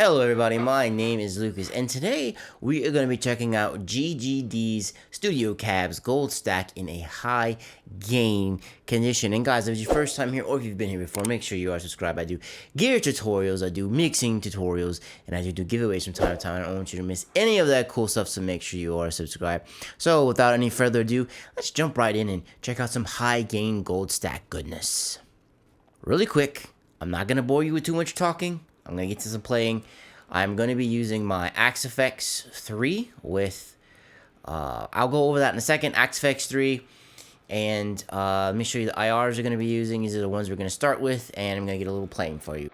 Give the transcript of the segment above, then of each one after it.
Hello everybody, my name is Lucas, and today we are going to be checking out GGD's Studio Cabs Goldstack in a high gain condition. And guys, if it's your first time here, or if you've been here before, make sure you are subscribed. I do gear tutorials, I do mixing tutorials, and I do giveaways from time to time. I don't want you to miss any of that cool stuff, so make sure you are subscribed. So without any further ado, let's jump right in and check out some high gain Goldstack goodness. Really quick, I'm not going to bore you with too much talking. I'm going to get to some playing. I'm going to be using my Axe 3 with, I'll go over that in a second, Axe 3, and let me show you the IRs we're going to be using. These are the ones we're going to start with, and I'm going to get a little playing for you.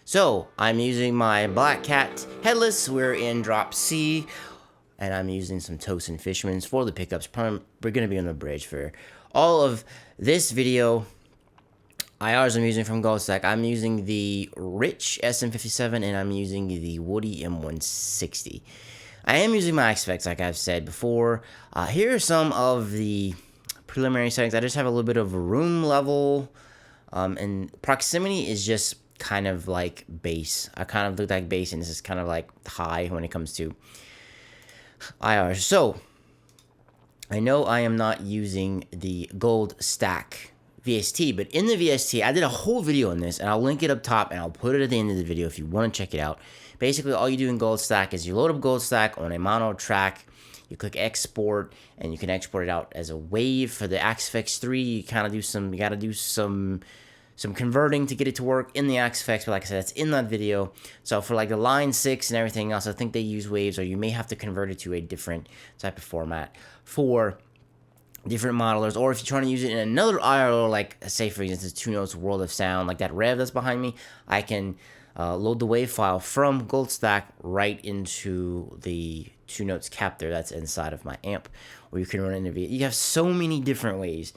So, I'm using my Black Cat headless. We're in drop C, and I'm using some Toast and Fishmans for the pickups. We're going to be on the bridge for all of this video. IRs I'm using from Goldstack. I'm using the Rich SM57, and I'm using the Woody M160. I am using my Axe like I've said before. Here are some of the preliminary settings. I just have a little bit of room level, and proximity is just kind of like bass. I kind of look like bass, and this is kind of like high when it comes to IR. So I know I am not using the Goldstack VST, but in the VST I did a whole video on this, and I'll link it up top, and I'll put it at the end of the video if you want to check it out. Basically, all you do in Goldstack is you load up Goldstack on a mono track, you click export, and you can export it out as a wave. For the Axe 3, you kind of do some, you got to do some converting to get it to work in the Axe, but like I said, that's in that video. So for like the Line 6 and everything else, I think they use waves, or you may have to convert it to a different type of format for different modelers. Or if you're trying to use it in another IRO, like say for instance 2 Notes World of Sound, like that Rev that's behind me, I can load the wave file from Goldstack right into the 2 Notes captor that's inside of my amp, or you can run it in the VST. You have so many different ways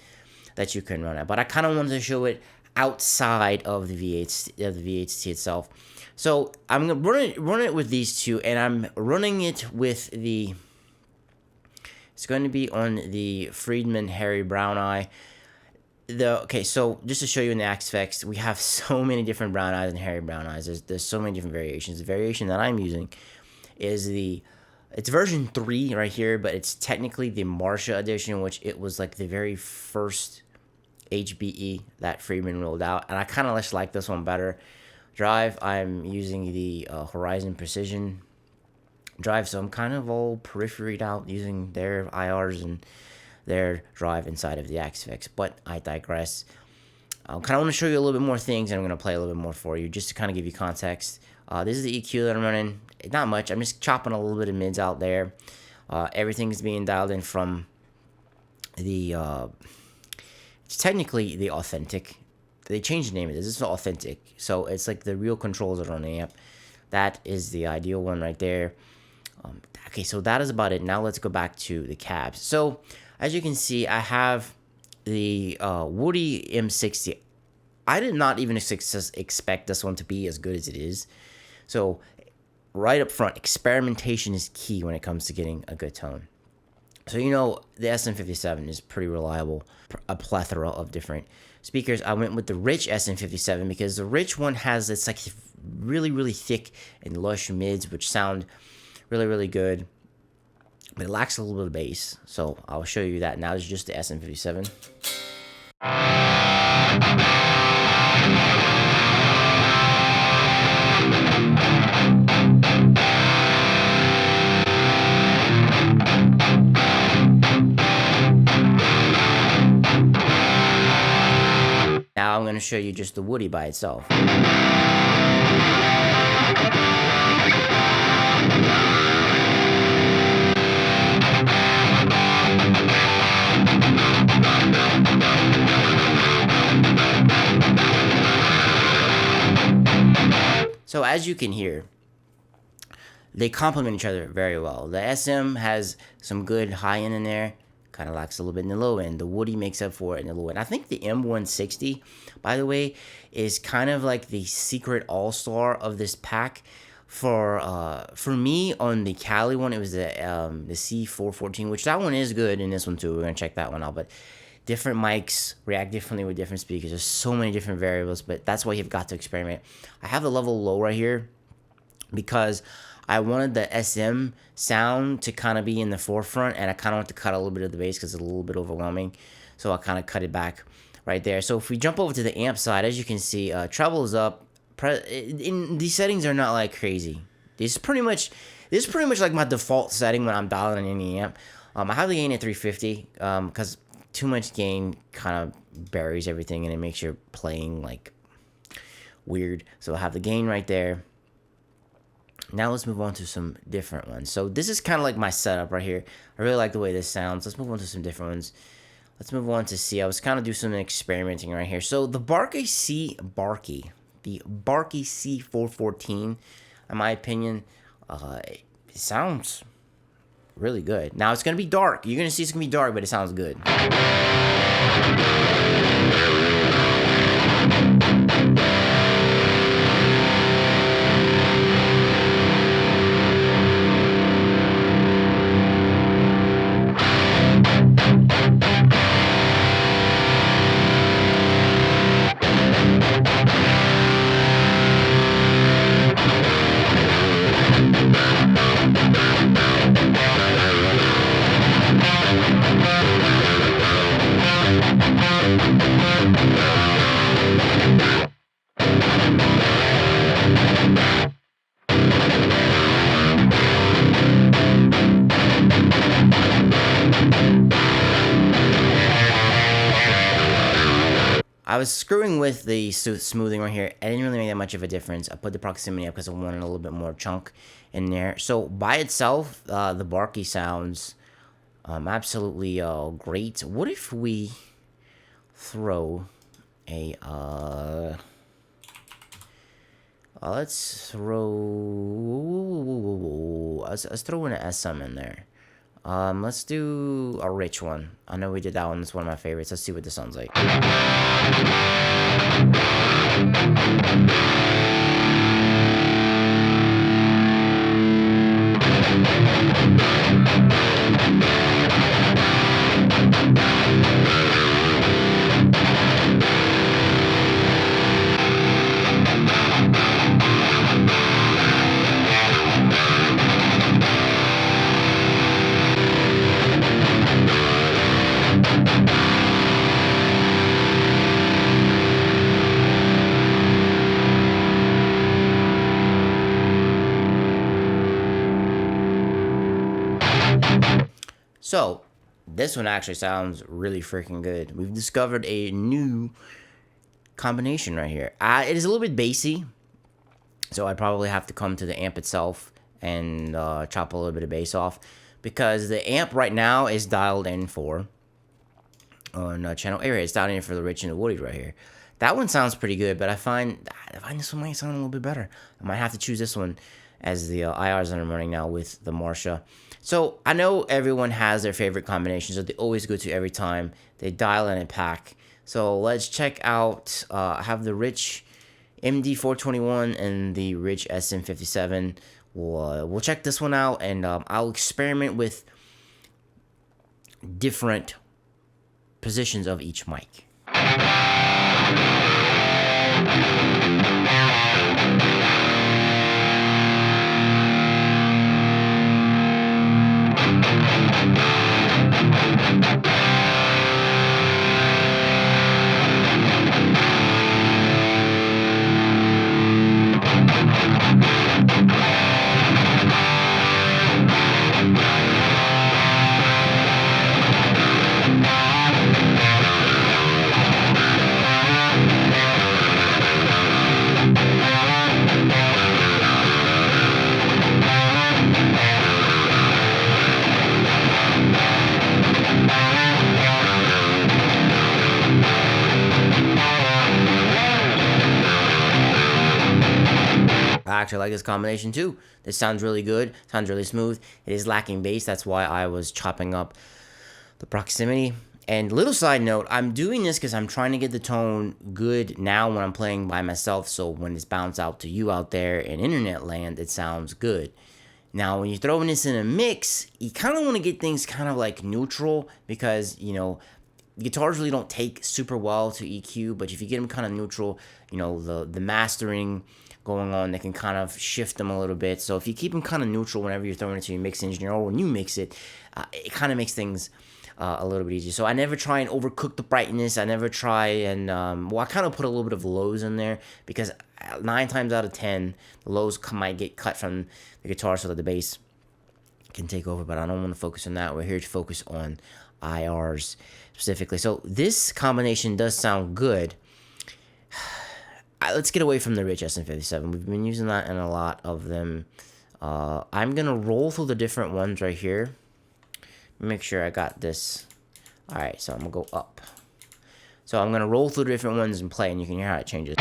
that you can run it, but I kind of wanted to show it outside of the VHT itself. So I'm gonna run it with these two, and I'm running it with the, it's going to be on the Friedman Harry Brown Eye. Okay, so just to show you in the Axe, we have so many different brown eyes and Harry Brown eyes. There's so many different variations. The variation that I'm using is it's version 3 right here, but it's technically the Marsha edition, which it was like the very first HBE that Friedman rolled out, and I kind of just like this one better. Drive, I'm using the Horizon Precision drive, so I'm kind of all peripherried out using their IRs and their drive inside of the Axe, but I digress. I kind of want to show you a little bit more things, and I'm going to play a little bit more for you, just to kind of give you context. This is the EQ that I'm running. Not much, I'm just chopping a little bit of mids out there. Everything's being dialed in from the it's technically the Authentic. They changed the name of this. This is Authentic. So it's like the real controls that are on the amp. That is the ideal one right there. Okay, so that is about it. Now let's go back to the cabs. So as you can see, I have the Woody M60. I did not even expect this one to be as good as it is. So right up front, experimentation is key when it comes to getting a good tone. So you know the SM57 is pretty reliable, a plethora of different speakers. I went with the Rich SM57 because the Rich one has this like really, really thick and lush mids, which sound really, really good, but it lacks a little bit of bass. So I'll show you that now. It's just the SM57. Now I'm going to show you just the Woody by itself. So as you can hear, they complement each other very well. The SM has some good high end in there, kind of lacks a little bit in the low end. The Woody makes up for it in the low end. I think the M160, by the way, is kind of like the secret all-star of this pack. For me, on the Cali one, it was the C414, which that one is good, and this one too. We're gonna check that one out, but different mics react differently with different speakers. There's so many different variables, but that's why you've got to experiment. I have the level low right here because I wanted the SM sound to kind of be in the forefront, and I kind of want to cut a little bit of the bass because it's a little bit overwhelming. So I kind of cut it back right there. So if we jump over to the amp side, as you can see, treble is up. These settings are not like crazy. This is pretty much like my default setting when I'm dialing in any amp. I have the gain at 350 because too much gain kind of buries everything and it makes your playing like weird. So I have the gain right there. Now let's move on to some different ones. So this is kind of like my setup right here. I really like the way this sounds. Let's move on to some different ones. Let's move on to C. I was kind of do some experimenting right here. So the Barkey C414, in my opinion, it sounds really good. Now it's gonna be dark. You're gonna see it's gonna be dark, but it sounds good. I was screwing with the smoothing right here. I didn't really make that much of a difference. I put the proximity up because I wanted a little bit more chunk in there. So by itself, the Barkey sounds absolutely great. What if we throw a let's throw an SM in there. Let's do a rich one. I know we did that one. It's one of my favorites. Let's see what this sounds like. So, this one actually sounds really freaking good. We've discovered a new combination right here. It is a little bit bassy, so I probably have to come to the amp itself and chop a little bit of bass off, because the amp right now is dialed in for on channel area. It's dialed in for the Rich and the Woody right here. That one sounds pretty good, but I find this one might sound a little bit better. I might have to choose this one as the IRs that I'm running now with the Marsha. So I know everyone has their favorite combinations that they always go to every time they dial in a pack. So let's check out, I have the Rich MD421 and the Rich SM57. We'll check this one out, and I'll experiment with different positions of each mic. actually like this combination too. This sounds really good, sounds really smooth. It is lacking bass, that's why I was chopping up the proximity. And little side note, I'm doing this because I'm trying to get the tone good now when I'm playing by myself, so when it's bounced out to you out there in internet land, it sounds good. Now, when you're throwing this in a mix, you kind of want to get things kind of like neutral because, you know, guitars really don't take super well to EQ, but if you get them kind of neutral, you know, the mastering going on, they can kind of shift them a little bit. So if you keep them kind of neutral whenever you're throwing it to your mix engineer or when you mix it, it kind of makes things a little bit easier. So I never try and overcook the brightness. I never try and, well, I kind of put a little bit of lows in there because 9 times out of 10, the lows might get cut from the guitar so that the bass can take over, but I don't want to focus on that. We're here to focus on IRs specifically. So this combination does sound good. Let's get away from the rich SM57. We've been using that in a lot of them. I'm going to roll through the different ones right here. Make sure I got this. Alright, so I'm going to go up. So I'm going to roll through the different ones and play, and you can hear how it changes.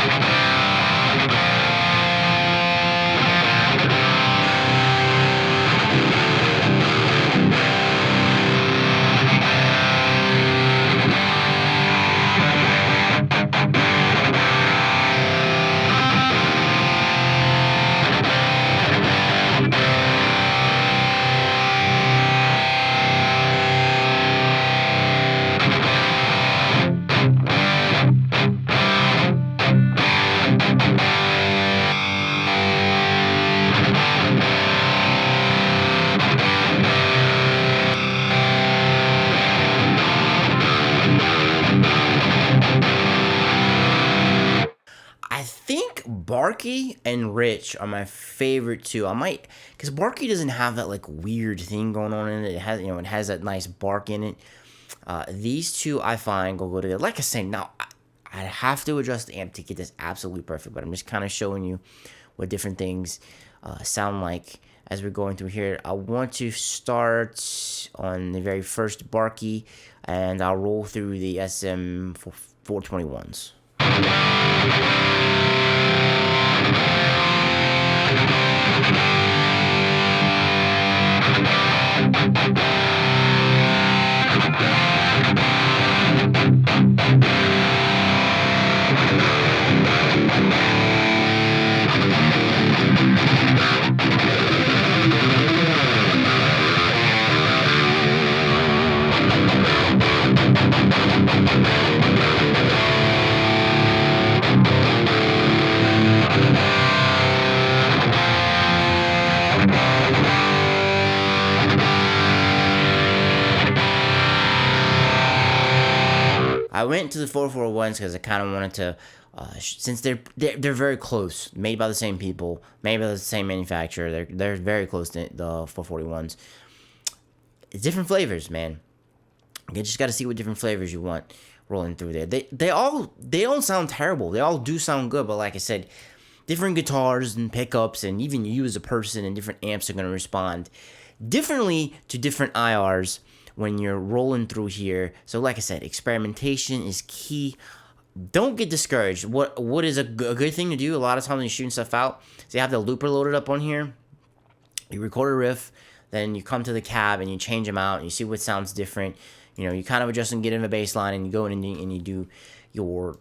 Barky and Rich are my favorite two. I might, because Barky doesn't have that like weird thing going on in it. It has, you know, it has that nice bark in it. These two I find go together. Like I say, now I have to adjust the amp to get this absolutely perfect, but I'm just kind of showing you what different things sound like as we're going through here. I want to start on the very first Barky, and I'll roll through the SM 421s. I went to the 441s because I kind of wanted to, since they're very close, made by the same people, made by the same manufacturer. They're very close to the 441s. It's different flavors, man. You just got to see what different flavors you want rolling through there. They don't sound terrible. They all do sound good, but like I said, different guitars and pickups, and even you as a person and different amps are going to respond differently to different IRs when you're rolling through here. So like I said, experimentation is key. Don't get discouraged. What is a good thing to do a lot of times when you're shooting stuff out, so you have the looper loaded up on here, you record a riff, then you come to the cab and you change them out and you see what sounds different. You know, you kind of adjust and get in the bass line, and you go in and you do your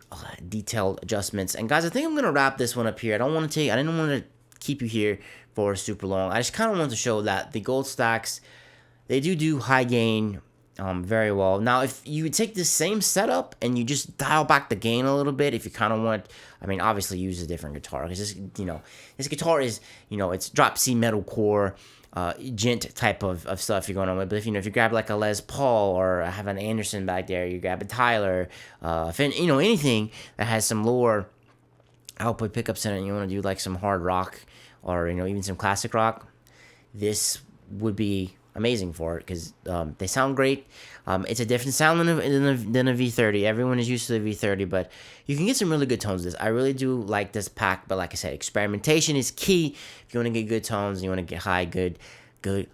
detailed adjustments. And guys, I think I'm gonna wrap this one up here. I didn't want to keep you here for super long. I just kind of wanted to show that the Goldstacks, they do high gain very well. Now, if you take the same setup and you just dial back the gain a little bit, if you kind of want, I mean, obviously use a different guitar, because this, you know, this guitar is, you know, it's drop C metalcore, gent type of stuff you're going on with. But if you grab like a Les Paul, or have an Anderson back there, you grab a Tyler, you know, anything that has some lower output pickups in it, and you want to do like some hard rock, or, you know, even some classic rock, this would be amazing for it, because they sound great. It's a different sound than a V30. Everyone is used to the V30, but you can get some really good tones with this. I really do like this pack, but like I said, experimentation is key if you want to get good tones and you want to get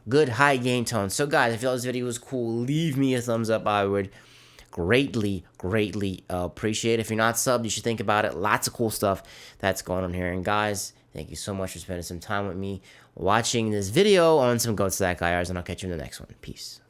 good high gain tones. So guys, if you thought this video was cool, leave me a thumbs up. I would greatly appreciate it. If you're not subbed, you should think about it. Lots of cool stuff that's going on here. And guys, Thank you so much for spending some time with me watching this video on some Goldstack IRs, and I'll catch you in the next one. Peace.